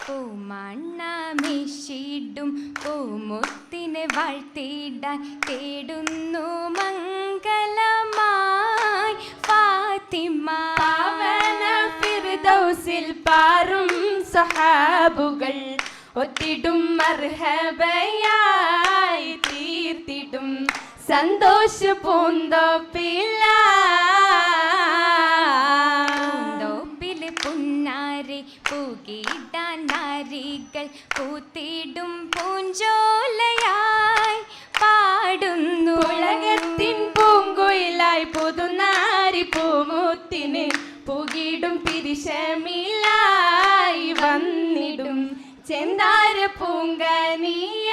പൂമണ്ണമിഷിടും പൂമുത്തിനെ വാഴ്ത്തിടാൻ തേടുന്നു മംഗളമായി ഫാത്തിമ. പാവന ഫിർദൗസിൽ പാറും സഹാബുകൾ ഒത്തിടും മർഹബയായി തീർത്തിടും സന്തോഷ പൂന്തോപ്പില. പൂന്തോപ്പില് പുന്നാരെ പൂകിടാൻ നാരികൾ പൂത്തിടും പൂഞ്ചോലയായി പാടുന്നു. ഉലകത്തിൻ പൂങ്കുയിലായി പുതുനാരി പൂമുത്തിന് പൂകിടും പിരിശമിലായി വന്നിടും ചെന്താര പൂങ്കനിയ.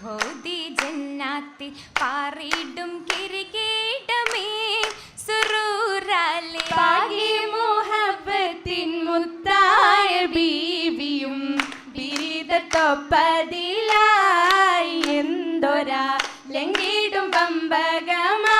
ഹോദി ജന്നാത്തി പാറിടും കിരീടമേ സുറൂറാലേ. പാകി മുഹബ്ബത്തിൻ മുത്തായ ബീവിയും ബിരുദത്തൊപ്പതിലായി എന്തൊരാ ലംഘിടും പമ്പകമാ.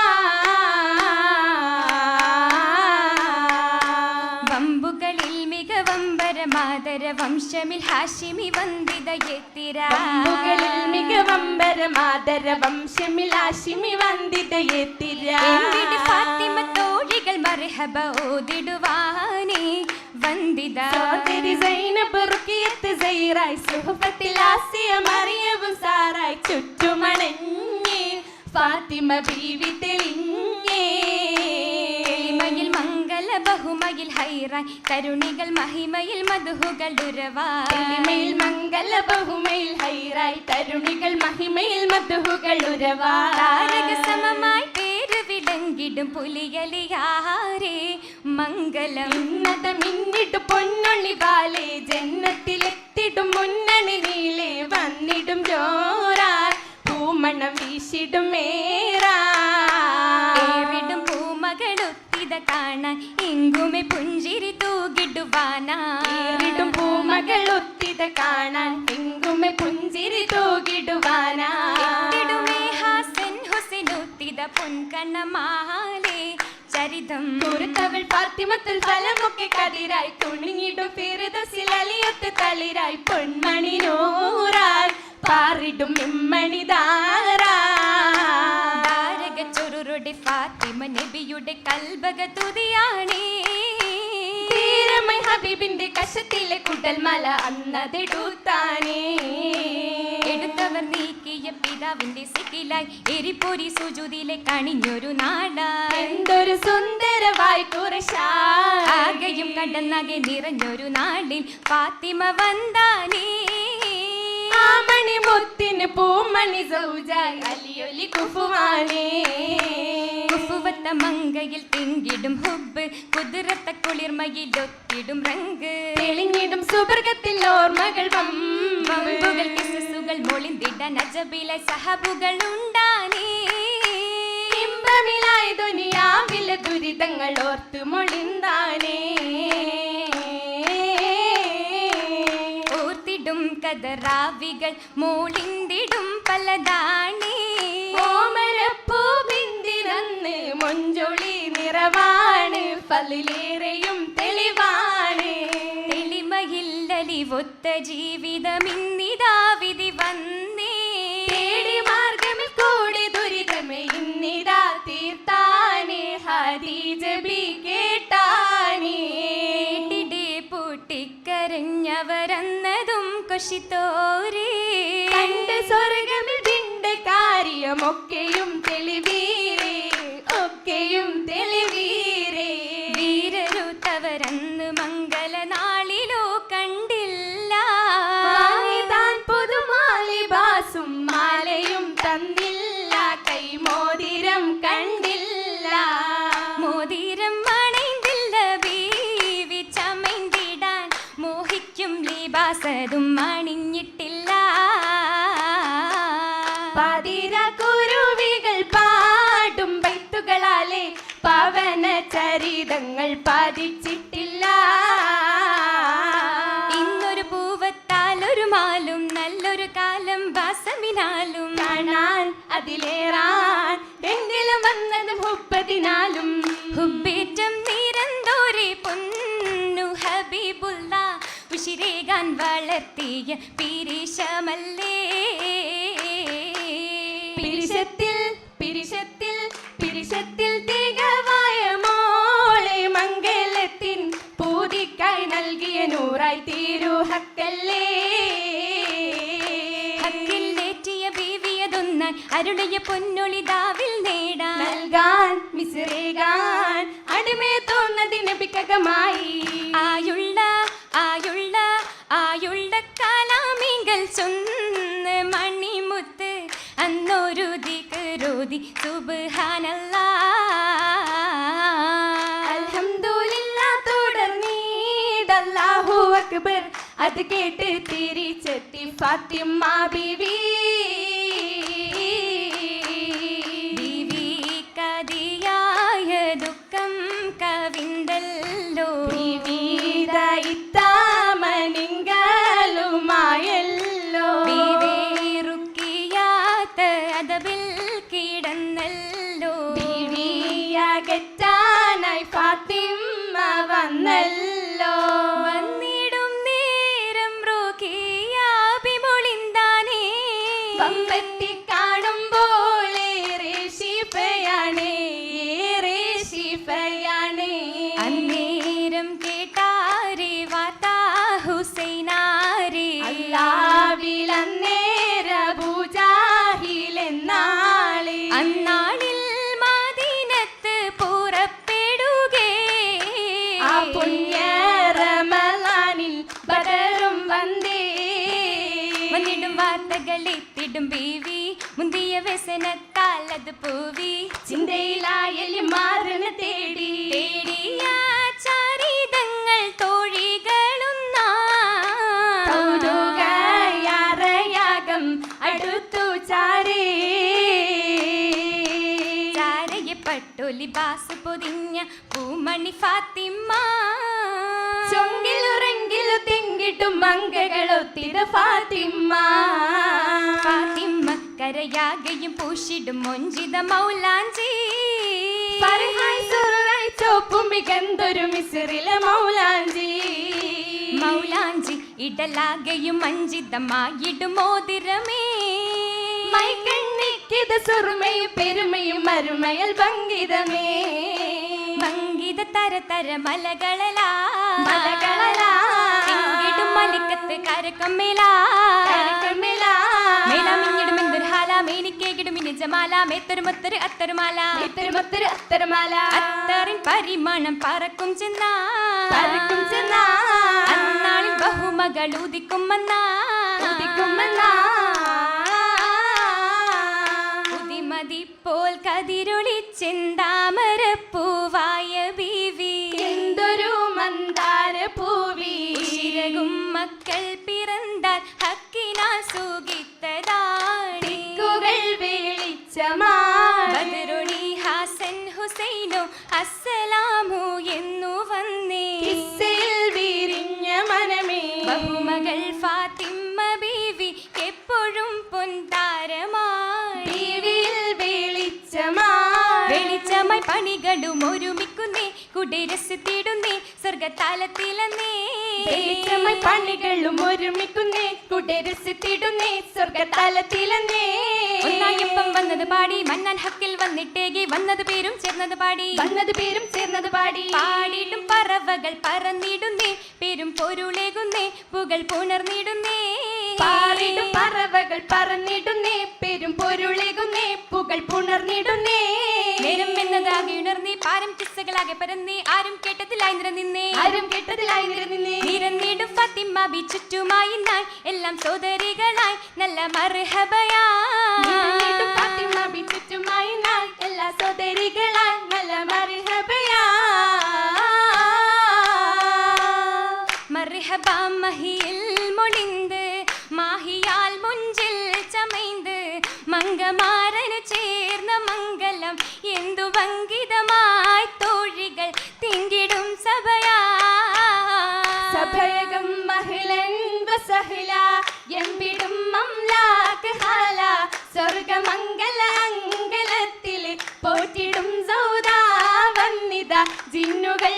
വമ്പുകളിൽ മികവമ്പരമാതര വംശമിൽ ഹാഷിമി വന്ദിതയെത്തിര. വമ്പുകളിൽ മികവമ്പരമാതര വംശമിൽ ഹാഷിമി വന്ദിതയെത്തിര. ഫാത്തിമ തോഴികൾ മർഹബ ഓതിടുവാനേ വന്ദിത. സോദരി സൈനബ് റുഖിയത്ത് സൈറായി സുഹബത്തിൽ ആസിയ മറിയവും സാറായി ചുറ്റുമണഞ്ഞേ ഫാത്തിമ ബീവി തെളിഞ്ഞേ. മയിൽ മംഗല ബഹുമയിൽ ഹൈറായി തരുണികൾ മഹിമയിൽ മധുഹുകൾ ഉരവായി. മംഗല ബഹുമയിൽ ഹൈറായി തരുണികൾ മഹിമയിൽ മധുഹുകൾ ഉരവായി. താരക സമമായി പേര് വിളങ്ങിടും പുലിയലിയാരേ മംഗലം. ഇന്നത മിന്നിട്ടു പൊന്നൊളി ബാലേ ജന്നത്തിലെത്തിടും മുന്നണി നീലേ വന്നിടും ജോറാൻ പൂമണം വീശിടും മേറാ. ഏറിടും പൂമകളൊത്തിത കാണാൻ എങ്കുമെ പുഞ്ചിരി തൂകിടുവാനായിടും പൂമകളൊത്തിത കാണാൻ എങ്കുമെ പുഞ്ചിരി തൂകിടുവാനാ. ഹാസൻ ഹുസൈനൊത്തിത പൊൻകണ്ണമാലേ ചരിതം. കുറുത്തവൾ ഫാത്തിമത്തുൽ ഫലമൊക്കെ കതിരായി തുണിഞ്ഞിടും ഫിർദൗസിൽ അലിയൊത്ത് തളിരായി പൊന്മണി നൂറായി പാറിടും എമ്മണിതാരാ. താരക ചുരുരുടെ ഫാത്തിമ നബിയുടെ കൽബക തുതിയാണേ. തീരമൈ ഹബീബിന്റെ കശത്തിലെ കുടൽമല അന്നതെടുത്താനേ. എടുത്തവർ നീക്കിയ പിതാവിന്റെ സിക്കിലായി എരിപ്പൊരി സുജുദിലെ കണിഞ്ഞൊരു നാടായി. എന്തൊരു സുന്ദരവായി കുറശാ ആകെയും കടന്നകെ നിറഞ്ഞൊരു നാടിൽ ഫാത്തിമ വന്ദാനേ. ആമണി മുത്തിന് പൂമണി സൗജായി അലിയൊലി കുഫുവാനേ. കുഫുവത്ത മങ്കയിൽ തിങ്കിടും ഹുബ് കുതിരത്ത കുളിർമയിൽ ഒത്തിടും റങ്ക്. തെളിഞ്ഞിടും സുബർഗത്തിൽ ഓർമ്മകൾ വമ്പുകൾ കിസ്സുകൾ മൊളിന്തിട നജബിലെ സഹബുകൾ ഉണ്ടാനേ. ഇമ്പമിലായി ദുനിയാവിലെ ദുരിതങ്ങൾ ഓർത്ത് മൊളിന്താനേ. ഓർത്തിടും കതറാവികൾ മോളിന്തിടും പലതാണേ. ഓമരപ്പൂ ബിന്ദിരന്ന് മൊഞ്ചൊളി നിറവാണ് ഫലിലേറെയും തെളിവാണ്. തെളിമയില്ലലിവൊത്ത ജീവിതമിന്നിതാ വിധി വന്നേ. തേടി മാർഗമിൽ കൂടി ദുരിതമേ ഇന്നിതാ തീർത്താനേ ഹദീജ ബി കേട്ടാനേ. ിടെ പൂട്ടിക്കരഞ്ഞവരന്നതും കൊഷിത്തോരേ. കണ്ട് സ്വർഗമിൽ വിണ്ട് കാര്യമൊക്കെയും തെളിവീരേ ഒക്കെയും തെളിവീരേ. വീരരുത്തവരന്ന് മംഗലനാളിലോ കണ്ടില്ല. താൻ പുതുമാലി ബാസും മാലയും തന്നില്ല കൈമോതിരം കണ്ടില്ല. മോതിരം അണൈന്തില്ല ബീവി ചമൈന്തിടാൻ മോഹിക്കും ലിബാസതും അണിഞ്ഞിട്ടില്ല. പാതിര കുരുവികൾ പാടും ബൈത്തുകളാലെ പവന ചരിതങ്ങൾ പാതിച്ചിട്ടില്ല. ഇന്നൊരു പൂവത്താൽ ഒരു മാലും നല്ലൊരു കാലം വാസമിനാലും കാണാൻ അതിലേറാൻ എങ്കിലും വന്നതും 30 ഹുബ്ബേറ്റം നിരന്തരം പാടിയ പിരിശമല്ലേ. പിരിശത്തിൽ പിരിശത്തിൽ പിരിശത്തിൽ തികവായ മോളെ മംഗലത്തിൻ പൂതിക്കായി നൽകിയ നൂറായി തീരു ഹക്കല്ലേ. ഹക്കിലേറ്റിയ ബീവിയതൊന്നായി അരുളിയ പൊന്നൊളിതാവിൽ നേടാൻ നൽകാൻ മിസ്രേകാൻ അടിമയെ തോന്നതിന് പിക്കകമായി ആയുള്ള ആയുള്ള ആയുള്ള കാലാമിങ്കൽ ചൊന്ന് മണിമുത്ത് അന്നൊരു ദിക്റുതി സുബ്ഹാനല്ലാഹ്. അൽഹംദുലില്ലാ തുടർന്നീട് അല്ലാഹു അക്ബർ അത് കേട്ട് തിരിച്ചെത്തി ഫാത്തിമ ബീവി. ബീവിക്കതിയായ ദുഃഖം കവിന്തല്ലോ. ബീവിതായിത്താമനിങ്കലുമായല്ലോ. ബീവേറുക്കിയാത്ത അതബിൽ കിടന്നല്ലോ. ബീവിയകറ്റാനായി ഫാത്തിമ വന്നല്ലോ. വന്നിടും നേരം റുഖിയാബിമൊളിന്താനേ. വമ്പത്തി കാണുമ്പോൾ ഏറെ ശിഫയാണേ, ഏറെ ശിഫയാണേ. അന്നേരം കേട്ടാരെ വാർത്താ ഹുസൈനാരെ. അല്ലാവിലന്നേര ബൂജാഹിലെന്നാളെ. അന്നാളിൽ മദീനത്ത് പുറപ്പെടുകേ. ആ പുണ്യ റമളാനിൽ ബദറും വന്നേ. വന്നിടും വാർത്തകൾ എത്തിടും ബീവി മുന്തിയ വ്യസനത്താൽ അത് പൂവി. ചിന്തയിലായലി മാറിന തേടി തേടിയ ചരിതങ്ങൾ തോഴികളുന്നാ. കൗതുകയാറയാകം അടുത്തു ചാരേ. ചാരയെ പട്ടൊലി ബാസ് പൊതിഞ്ഞ പൂമണി ഫാത്തിമ. ചൊങ്കിലുറങ്കിലു തിങ്കിട്ടും മങ്കകളൊത്തിര ഫാത്തിമ. ഫാത്തിമ കരയാകയും പൂശിടും മൊഞ്ചിത മൗലാഞ്ചി. ഫർഹായ് സുറുറായ് ചോപ്പും മികന്തൊരു മിസ്റിലെ മൗലാഞ്ചി. മൗലാഞ്ചി ഇടലാകയും മഞ്ചിതമായിടും മോതിരമേ. മൈക്കണ്ണിക്കിത് സുറുമയും പെരുമയും മരുമയൽ ഭംഗിതമേ. ഭംഗിത തര തര മലകളലാ മലകളലാ. തിങ്കിടും മലിക്കത്ത് കരക്കമ്മേലാ. കരക്കമ്മിലാ. മേലാമിഞ്ഞിടും എന്തൊരു ഹാല മേനിക്കേകിടും ഇനി ജമാല. മേത്തൊരു അത്തരുമാല ഇത്തരമൊത്തൊരു അത്തരമാല. അത്തറിൻ പരിമണം പറക്കും ചെന്നാ. പറക്കും ചെന്നാ. അന്നാളിൽ ബഹുമകൾ ഉദിക്കും വന്നാ. ഉദിക്കുമെന്നാ. ഉദിമതിപ്പോൾ കതിരൊളിച്ചെന്താമരപ്പൂവായ ബീവി. എന്തൊരു മന്ദാര പൂവി. ഉശിരകും മക്കൾ പിറന്താൽ ഹക്കിനാൽ സുഖിത്തതാടി. ദിക്കുകൾ വെളിച്ചമായി. ബദറുണി ഹസൻ ഹുസൈനോ അസ്സലാമു എന്നു വന്നേ. കിസ്സയിൽ വിരിഞ്ഞ മനമേ. ബഹുമകൾ ഫാത്തിമ ബീവി എപ്പോഴും പൊൻതാരമായി. ടിവിയിൽ വെളിച്ചമായി. വെളിച്ചമായി പണികളും ഒരുമിക്കുന്നേ. കുടിരസിത്തിടുന്നേ സ്വർഗത്താലത്തിലെന്നേ. വെളിച്ചമായി പണികളും ഒരുമിക്കുന്നേ. കുടരസിത്തിടുന്നേ സ്വർഗതലത്തിലെന്നേ. ഒന്നായപ്പം വന്നത് പാടി മന്നാൻ ഹക്കിൽ വന്നിട്ടേകി. വന്നത് പേരും ചേർന്നത് പാടി. വന്നത് പേരും ചേർന്നത് പാടി. പാടിടും പറവകൾ പറന്നിടുന്നേ. പേരും പൊരുളേകുന്നേ പുകൾ പുണർന്നിടുന്നേ. പാറിടും പറവകൾ പറന്നിടുന്നേ. പെരും പൊരുളേകുന്നേ പുകൾ പുണർന്നിടുന്നേ. നേരം എന്നതാകെ ഉണർന്നേ. പാരം കിസ്സകളാകെ പരന്നേ. ആരും കേട്ടതിലായി നിറനിന്നേ. ആരും കേട്ടതിലായി നിറനിന്നേ. നിറന്നിടും ഫാത്തിമ ബി ചുറ്റുമായി നായി. എല്ലാം സോദരികളായി നല്ല മർഹബയാ. നിറഞ്ഞിടും ഫാത്തിമ ബി ചുറ്റുമായി നാം എല്ലാ സോദരികളായി നല്ല മർഹബയാ. മർഹബ മഹിയിൽ മൊളിந்து മാഹിയാൽ മുഞ്ചിൽ ചമൈந்து മംഗമാരനു ചേർന്ന മംഗലം എന്തു ഭംഗിതമായി തോഴികൾ തിങ്കിടും സഭയാ. സഭയകം മഹിളൻ വസഹില എമ്പിടും മംലാക്ക് ഹാല. സ്വർഗമംഗല അങ്കലത്തിൽ പോറ്റിടും സൗദാ വന്നിത ജിന്നുകൾ